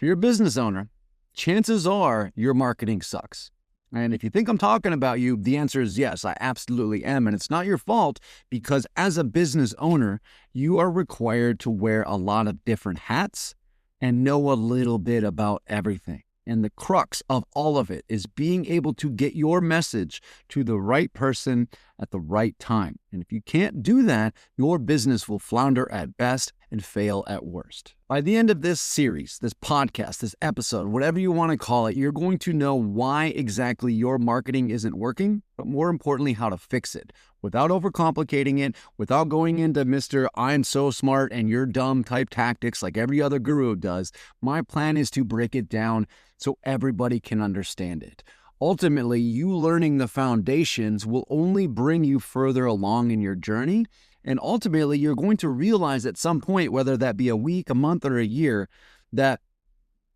If you're a business owner, chances are your marketing sucks. And if you think I'm talking about you, the answer is yes, I absolutely am. And it's not your fault because as a business owner, you are required to wear a lot of different hats and know a little bit about everything. And the crux of all of it is being able to get your message to the right person at the right time. And if you can't do that, your business will flounder at best and fail at worst. By the end of this series, this podcast, this episode, whatever you want to call it, you're going to know why exactly your marketing isn't working, but more importantly, how to fix it without overcomplicating it, without going into Mr. I'm so smart and you're dumb type tactics like every other guru does. My plan is to break it down so everybody can understand it. Ultimately, you learning the foundations will only bring you further along in your journey. And ultimately, you're going to realize at some point, whether that be a week, a month, or a year, that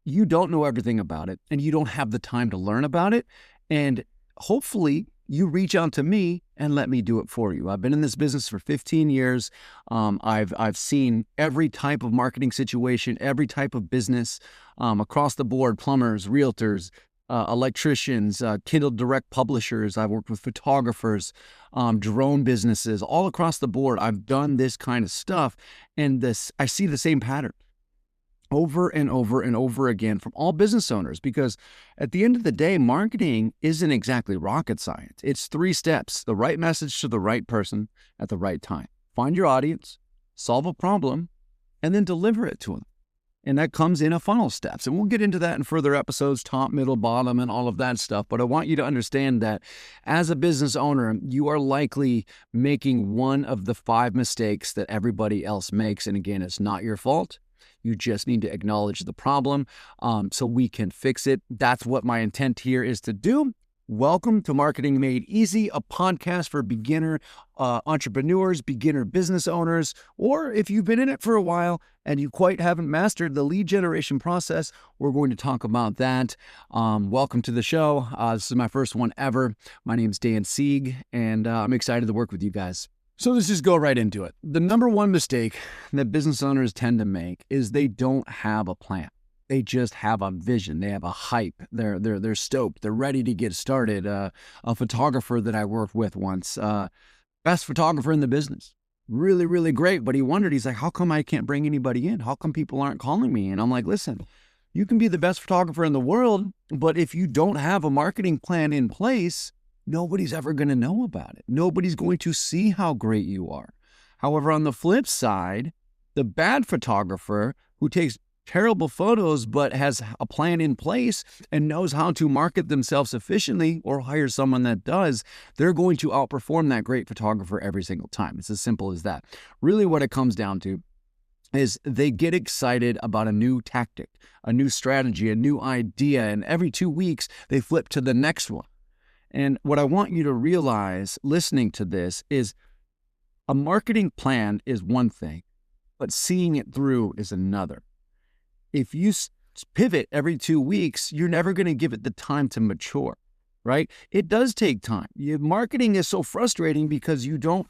you don't know everything about it and you don't have the time to learn about it. And hopefully, you reach out to me and let me do it for you. I've been in this business for 15 years. I've seen every type of marketing situation, every type of business across the board, plumbers, realtors, electricians, Kindle Direct publishers. I've worked with photographers, drone businesses, all across the board. I've done this kind of stuff, and I see the same pattern over and over and over again from all business owners, because at the end of the day, marketing isn't exactly rocket science. It's 3 steps: the right message to the right person at the right time. Find your audience, solve a problem, and then deliver it to them. And that comes in a funnel steps. And we'll get into that in further episodes, top, middle, bottom, and all of that stuff. But I want you to understand that as a business owner, you are likely making one of the 5 mistakes that everybody else makes. And again, it's not your fault. You just need to acknowledge the problem so we can fix it. That's what my intent here is to do. Welcome to Marketing Made Easy, a podcast for beginner entrepreneurs, beginner business owners, or if you've been in it for a while and you quite haven't mastered the lead generation process, we're going to talk about that. Welcome to the show. This is my first one ever. My name's Dan Sieg, and I'm excited to work with you guys. So let's just go right into it. The number one mistake that business owners tend to make is they don't have a plan. They just have a vision. They have a hype. They're stoked. They're ready to get started. A photographer that I worked with once, best photographer in the business, really, really great. But he wondered, he's like, how come I can't bring anybody in? How come people aren't calling me? And I'm like, listen, you can be the best photographer in the world, but if you don't have a marketing plan in place, nobody's ever going to know about it. Nobody's going to see how great you are. However, on the flip side, the bad photographer who takes terrible photos but has a plan in place and knows how to market themselves efficiently, or hire someone that does, they're going to outperform that great photographer every single time. It's as simple as that. Really what it comes down to is they get excited about a new tactic, a new strategy, a new idea, and every 2 weeks they flip to the next one. And what I want you to realize listening to this is a marketing plan is one thing, but seeing it through is another. If you pivot every 2 weeks, you're never going to give it the time to mature, right? It does take time. Marketing is so frustrating because you don't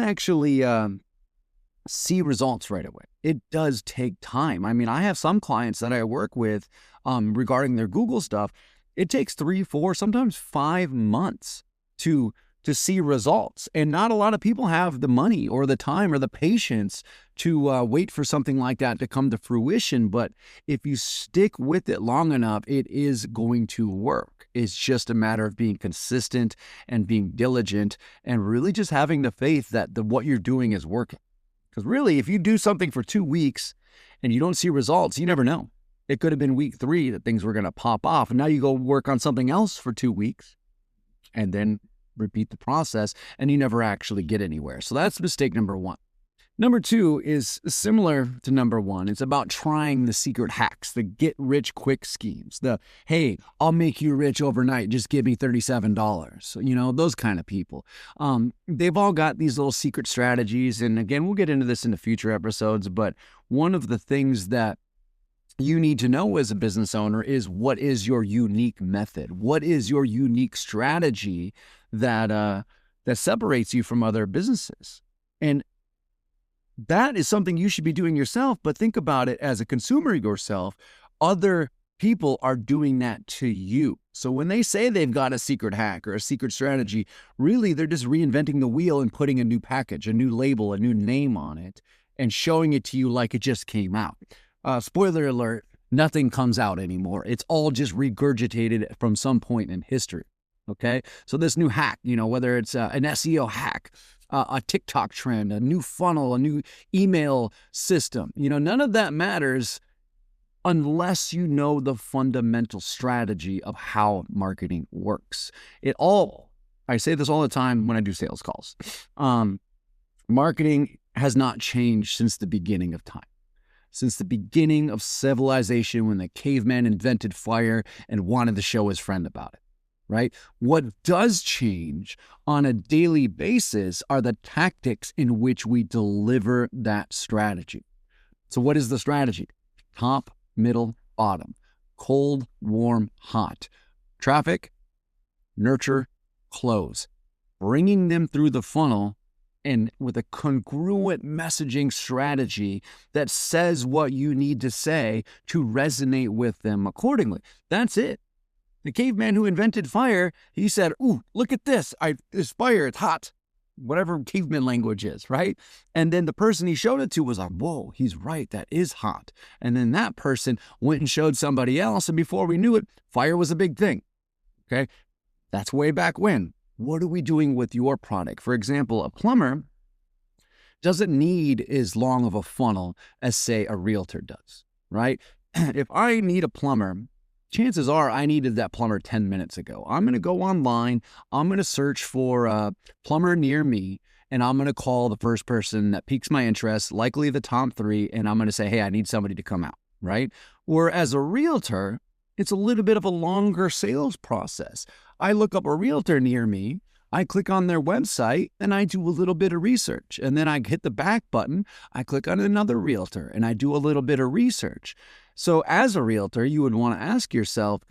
actually see results right away. It does take time. I mean, I have some clients that I work with regarding their Google stuff. It takes 3, 4, sometimes 5 months to see results. And not a lot of people have the money or the time or the patience to wait for something like that to come to fruition. But if you stick with it long enough, it is going to work. It's just a matter of being consistent and being diligent and really just having the faith that what you're doing is working. Because really, if you do something for 2 weeks and you don't see results, you never know. It could have been week 3 that things were going to pop off. And now you go work on something else for 2 weeks and then repeat the process, and you never actually get anywhere. So that's mistake number 1. Number 2 is similar to number 1. It's about trying the secret hacks, the get-rich-quick schemes, the, hey, I'll make you rich overnight, just give me $37, those kind of people. They've all got these little secret strategies, and again, we'll get into this in the future episodes, but one of the things that you need to know as a business owner is what is your unique method? What is your unique strategy that separates you from other businesses? And that is something you should be doing yourself, but think about it as a consumer yourself. other people are doing that to you. So when they say they've got a secret hack or a secret strategy, really they're just reinventing the wheel and putting a new package, a new label, a new name on it, and showing it to you like it just came out. Spoiler alert, nothing comes out anymore. It's all just regurgitated from some point in history. Okay. So this new hack, whether it's an SEO hack, a TikTok trend, a new funnel, a new email system, none of that matters unless you know the fundamental strategy of how marketing works. I say this all the time when I do sales calls. Marketing has not changed since the beginning of time. Since the beginning of civilization, when the caveman invented fire and wanted to show his friend about it, right? What does change on a daily basis are the tactics in which we deliver that strategy. So what is the strategy? Top, middle, bottom, cold, warm, hot, traffic, nurture, close, bringing them through the funnel and with a congruent messaging strategy that says what you need to say to resonate with them accordingly. That's it. The caveman who invented fire, he said, "Ooh, look at this. This fire, it's hot." Whatever caveman language is, right? And then the person he showed it to was like, "Whoa, he's right. That is hot." And then that person went and showed somebody else. And before we knew it, fire was a big thing. Okay. That's way back when. What are we doing with your product? For example, a plumber doesn't need as long of a funnel as, say, a realtor does, right? If I need a plumber, chances are I needed that plumber 10 minutes ago. I'm going to go online. I'm going to search for a plumber near me, and I'm going to call the first person that piques my interest, likely the top 3, and I'm going to say, "Hey, I need somebody to come out," right? Or as a realtor, it's a little bit of a longer sales process. I look up a realtor near me, I click on their website, and I do a little bit of research. And then I hit the back button, I click on another realtor, and I do a little bit of research. So as a realtor, you would want to ask yourself,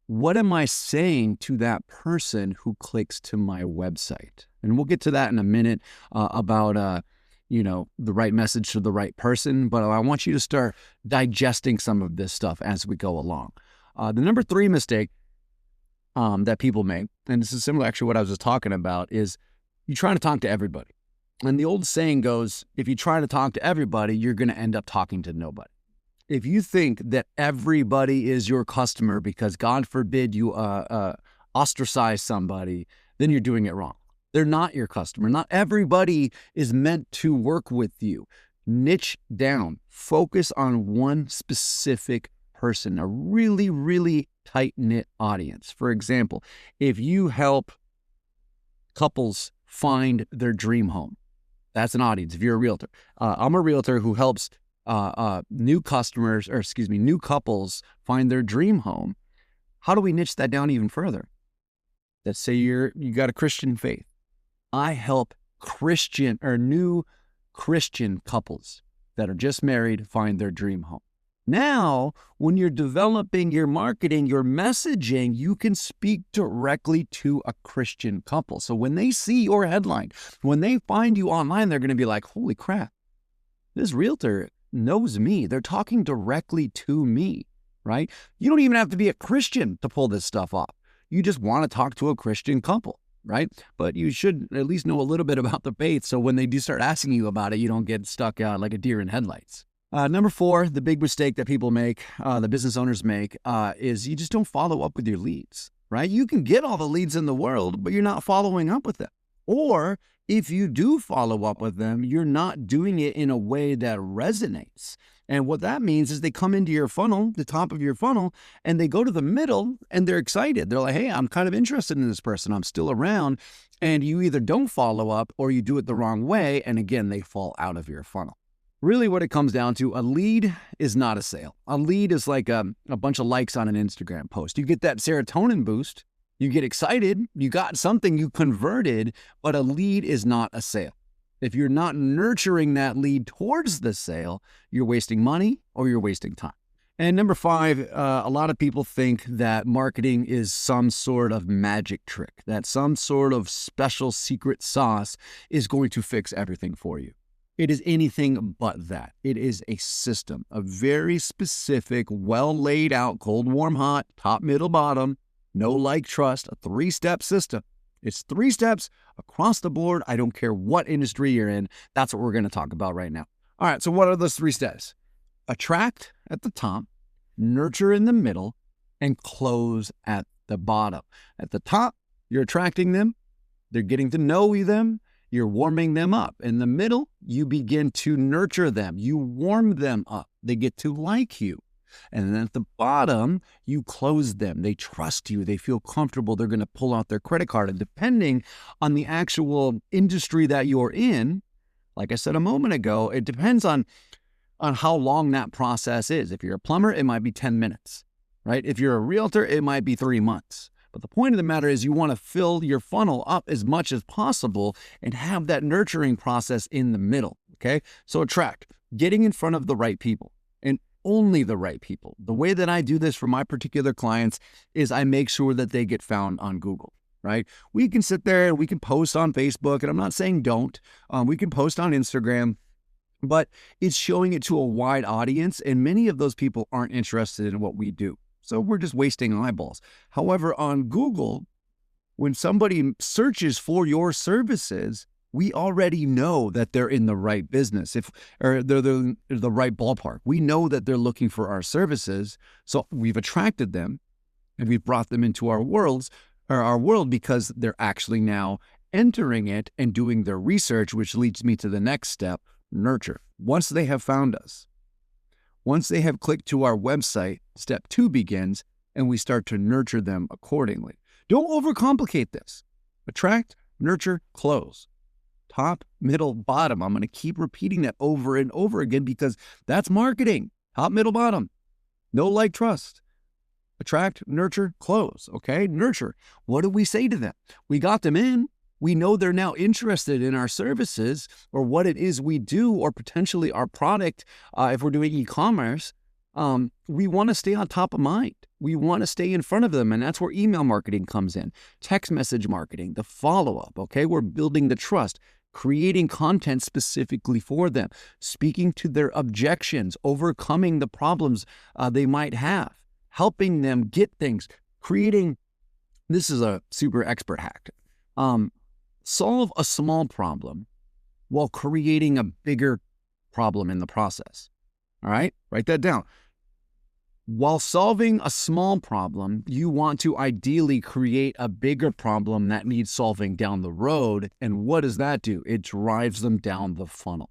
what am I saying to that person who clicks to my website? And we'll get to that in a minute about the right message to the right person. But I want you to start digesting some of this stuff as we go along. The number 3 mistake that people make, and this is similar actually what I was just talking about, is you try to talk to everybody. And the old saying goes, if you try to talk to everybody, you're going to end up talking to nobody. If you think that everybody is your customer because God forbid you ostracize somebody, then you're doing it wrong. They're not your customer. Not everybody is meant to work with you. Niche down. Focus on one specific person, a really, really tight-knit audience. For example, if you help couples find their dream home, that's an audience. If you're a realtor, I'm a realtor who helps new couples find their dream home. How do we niche that down even further? Let's say you got a Christian faith. I help new Christian couples that are just married find their dream home. Now, when you're developing your marketing, your messaging, you can speak directly to a Christian couple. So when they see your headline, when they find you online, they're going to be like, "Holy crap, this realtor knows me. They're talking directly to me," right? You don't even have to be a Christian to pull this stuff off. You just want to talk to a Christian couple, right? But you should at least know a little bit about the faith, so when they do start asking you about it, you don't get stuck like a deer in headlights. Number 4, the big mistake that people make, the business owners make, is you just don't follow up with your leads, right? You can get all the leads in the world, but you're not following up with them. Or if you do follow up with them, you're not doing it in a way that resonates. And what that means is they come into your funnel, the top of your funnel, and they go to the middle and they're excited. They're like, "Hey, I'm kind of interested in this person. I'm still around." And you either don't follow up or you do it the wrong way. And again, they fall out of your funnel. Really what it comes down to, a lead is not a sale. A lead is like a bunch of likes on an Instagram post. You get that serotonin boost. You get excited. You got something you converted, but a lead is not a sale. If you're not nurturing that lead towards the sale, you're wasting money or you're wasting time. And number 5, a lot of people think that marketing is some sort of magic trick, that some sort of special secret sauce is going to fix everything for you. It is anything but that. It is a system, a very specific, well laid out, cold, warm, hot, top, middle, bottom, know, like, trust, a 3-step system. It's 3 steps across the board. I don't care what industry you're in. That's what we're going to talk about right now. All right, so what are those 3 steps? Attract at the top, nurture in the middle, and close at the bottom. At the top, you're attracting them. They're getting to know them. You're warming them up. In the middle, you begin to nurture them. You warm them up. They get to like you. And then at the bottom, you close them. They trust you. They feel comfortable. They're going to pull out their credit card. And depending on the actual industry that you're in, like I said a moment ago, it depends on how long that process is. If you're a plumber, it might be 10 minutes, right? If you're a realtor, it might be 3 months. But the point of the matter is you want to fill your funnel up as much as possible and have that nurturing process in the middle, okay? So attract, getting in front of the right people and only the right people. The way that I do this for my particular clients is I make sure that they get found on Google, right? We can sit there and we can post on Facebook, and I'm not saying don't. We can post on Instagram, but it's showing it to a wide audience, and many of those people aren't interested in what we do. So we're just wasting eyeballs. However, on Google, when somebody searches for your services, we already know that they're in the right business, or they're the right ballpark. We know that they're looking for our services. So we've attracted them and we've brought them into our world because they're actually now entering it and doing their research, which leads me to the next step, nurture. Once they have found us, once they have clicked to our website, step 2 begins, and we start to nurture them accordingly. Don't overcomplicate this. Attract, nurture, close. Top, middle, bottom. I'm going to keep repeating that over and over again because that's marketing. Top, middle, bottom. Know, like, trust. Attract, nurture, close. Okay? Nurture. What do we say to them? We got them in. We know they're now interested in our services or what it is we do, or potentially our product. If we're doing e-commerce, we want to stay on top of mind. We want to stay in front of them. And that's where email marketing comes in. Text message marketing, the follow-up. Okay. We're building the trust, creating content specifically for them, speaking to their objections, overcoming the problems they might have, helping them get things, creating. This is a super expert hack. Solve a small problem while creating a bigger problem in the process. All right, write that down. While solving a small problem, you want to ideally create a bigger problem that needs solving down the road. And what does that do? It drives them down the funnel.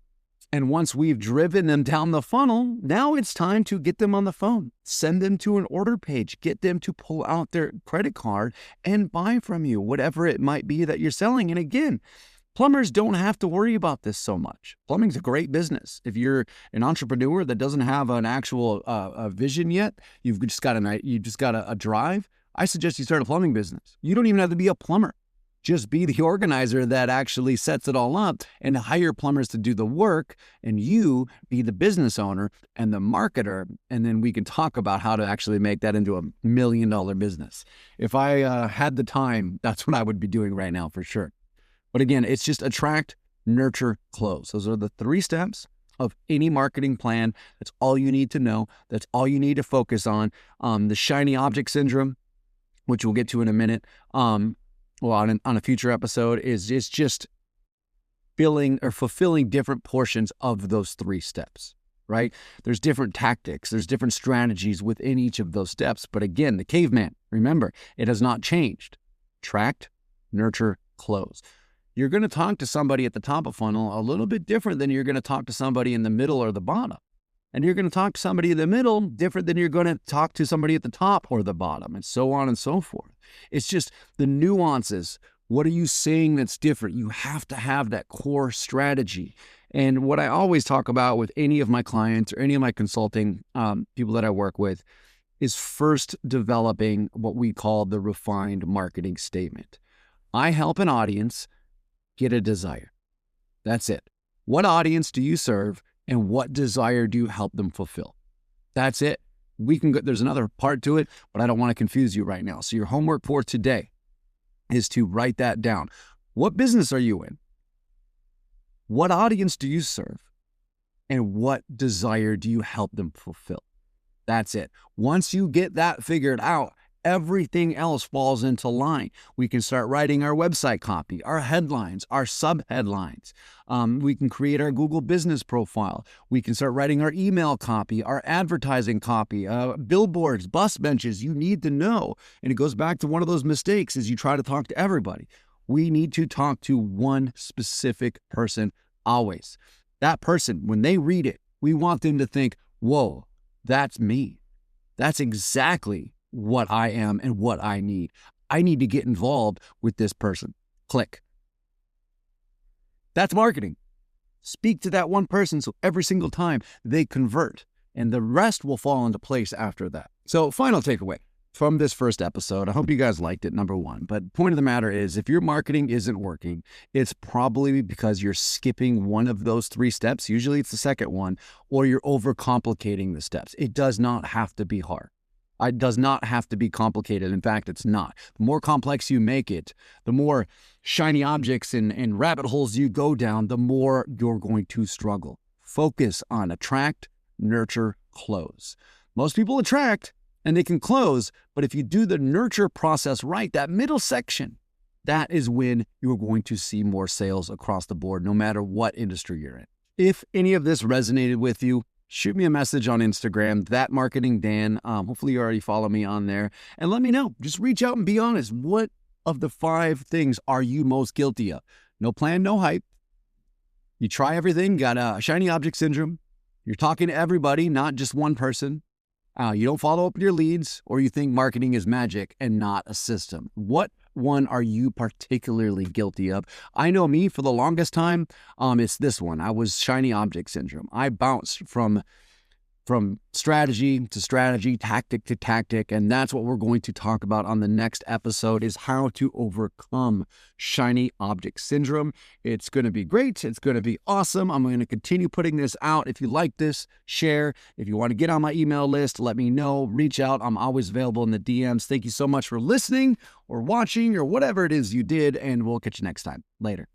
And once we've driven them down the funnel, now it's time to get them on the phone, send them to an order page, get them to pull out their credit card and buy from you, whatever it might be that you're selling. And again, plumbers don't have to worry about this so much. Plumbing's a great business. If you're an entrepreneur that doesn't have an actual vision yet, you've just got a drive, I suggest you start a plumbing business. You don't even have to be a plumber. Just be the organizer that actually sets it all up and hire plumbers to do the work, and you be the business owner and the marketer, and then we can talk about how to actually make that into $1 million business. If I had the time, that's what I would be doing right now for sure. But again, it's just attract, nurture, close. Those are the 3 steps of any marketing plan. That's all you need to know. That's all you need to focus on. The shiny object syndrome, which we'll get to in a minute, on a future episode, is just fulfilling different portions of those 3 steps, right? There's different tactics, there's different strategies within each of those steps. But again, the caveman, remember, it has not changed. Attract, nurture, close. You're going to talk to somebody at the top of funnel a little bit different than you're going to talk to somebody in the middle or the bottom. And you're going to talk to somebody in the middle different than you're going to talk to somebody at the top or the bottom, and so on and so forth. It's just the nuances. What are you saying that's different? You have to have that core strategy. And what I always talk about with any of my clients or any of my consulting people that I work with is first developing what we call the refined marketing statement. I help an audience get a desire. That's it. What audience do you serve? And what desire do you help them fulfill? That's it. We can go, there's another part to it, but I don't want to confuse you right now. So your homework for today is to write that down. What business are you in? What audience do you serve? And what desire do you help them fulfill? That's it. Once you get that figured out, everything else falls into line. We can start writing our website copy, our headlines, our subheadlines. We can create our Google business profile. We can start writing our email copy, our advertising copy, billboards, bus benches. You need to know. And it goes back to one of those mistakes is you try to talk to everybody. We need to talk to one specific person always. That person, when they read it, we want them to think, whoa, that's me. That's exactly what I am and what I need. I need to get involved with this person. Click. That's marketing. Speak to that one person so every single time they convert, and the rest will fall into place after that. So, final takeaway from this first episode. I hope you guys liked it, number one. But point of the matter is, if your marketing isn't working, it's probably because you're skipping one of those 3 steps. Usually it's the second one, or you're overcomplicating the steps. It does not have to be hard. It does not have to be complicated. In fact, it's not. The more complex you make it, the more shiny objects and rabbit holes you go down, the more you're going to struggle. Focus on attract, nurture, close. Most people attract and they can close, but if you do the nurture process right, that middle section, that is when you're going to see more sales across the board, no matter what industry you're in. If any of this resonated with you, shoot me a message on Instagram, @ThatMarketingDan. Hopefully you already follow me on there. And let me know. Just reach out and be honest. What of the 5 things are you most guilty of? No plan, no hype. You try everything, got a shiny object syndrome. You're talking to everybody, not just one person. You don't follow up with your leads, or you think marketing is magic and not a system. What one are you particularly guilty of? I know me, for the longest time, it's this one. I was shiny object syndrome. I bounced from strategy to strategy, tactic to tactic, and that's what we're going to talk about on the next episode, is how to overcome shiny object syndrome. It's going to be great. It's going to be awesome. I'm going to continue putting this out. If you like this, share. If you want to get on my email list, let me know. Reach out. I'm always available in the DMs. Thank you so much for listening or watching or whatever it is you did, and we'll catch you next time. Later.